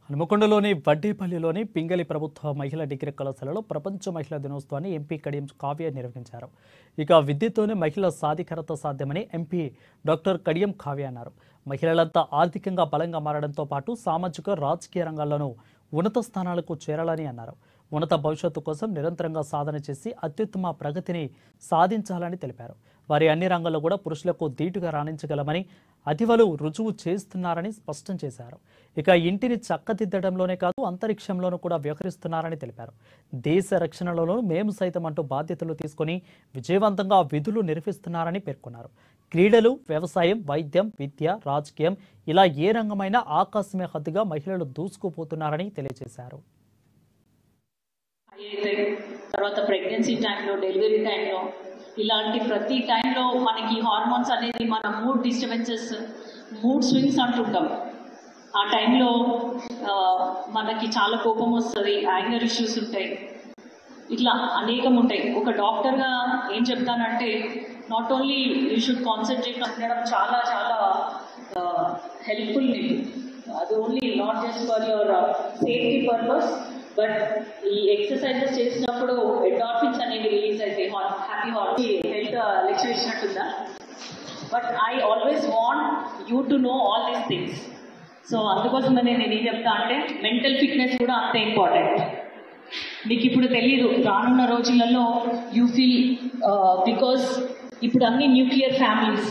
హనుమకొండలోని వడ్డేపల్లిలోని పింగళి ప్రభుత్వ మహిళా డిగ్రీ కళాశాలలో ప్రపంచ మహిళా దినోత్సవాన్ని ఎంపీ కడియం కావ్య నిర్వహించారు. ఇక విద్యతోనే మహిళల సాధికారత సాధ్యమని ఎంపీ డాక్టర్ కడియం కావ్య అన్నారు. మహిళలంతా ఆర్థికంగా బలంగా మారడంతో పాటు సామాజిక రాజకీయ రంగాల్లోనూ ఉన్నత స్థానాలకు చేరాలని అన్నారు. ఉన్నత భవిష్యత్తు కోసం నిరంతరంగా సాధన చేసి అత్యుత్తమ ప్రగతిని సాధించాలని తెలిపారు. వారి అన్ని రంగాల్లో కూడా పురుషులకు ధీటుగా రాణించగలమని అతివలు రుజువు చేస్తున్నారని స్పష్టం చేశారు. ఇక ఇంటిని చక్కదిద్దడంలోనే కాదు అంతరిక్షంలోనూ కూడా వ్యవహరిస్తున్నారని తెలిపారు. దేశ రక్షణలోనూ మేము సైతం అంటూ బాధ్యతలు తీసుకొని విజయవంతంగా విధులు నిర్వహిస్తున్నారని పేర్కొన్నారు. క్రీడలు, వ్యవసాయం, వైద్యం, విద్య, రాజకీయం ఇలా ఏ రంగమైనా ఆకాశమే హద్దుగా మహిళలు దూసుకుపోతున్నారని తెలియజేశారు. తర్వాత ప్రెగ్నెన్సీ టైంలో, డెలివరీ టైంలో, ఇలాంటి ప్రతి టైంలో మనకి హార్మోన్స్ అనేది మన మూడ్ డిస్టర్బెన్సెస్, మూడ్ స్వింగ్స్ అంటుంటాం. ఆ టైంలో మనకి చాలా కోపం వస్తుంది, యాంగర్ ఇష్యూస్ ఉంటాయి, ఇట్లా అనేకం ఉంటాయి. ఒక డాక్టర్గా ఏం చెప్తానంటే, not only you should concentrate ఉండడం చాలా చాలా హెల్ప్ఫుల్ మీకు. అది only not just for your safety purpose, but ఈ ఎక్సర్సైజెస్ చేసినప్పుడు ఎండార్ఫిన్స్ అనేవి రిలీజ్ అవుతాయి. హ్యాపీ హెల్త్ లెక్చర్ ఇచ్చినట్టుందా? But I always want you to know all these things. So అందుకోసమే నేను ఏం చెప్తా అంటే, మెంటల్ ఫిట్నెస్ కూడా అంతే ఇంపార్టెంట్. మీకు ఇప్పుడు తెలియదు, రానున్న రోజులలో యూ ఫీల్ బికాస్ ఇప్పుడు అన్ని న్యూక్లియర్ ఫ్యామిలీస్,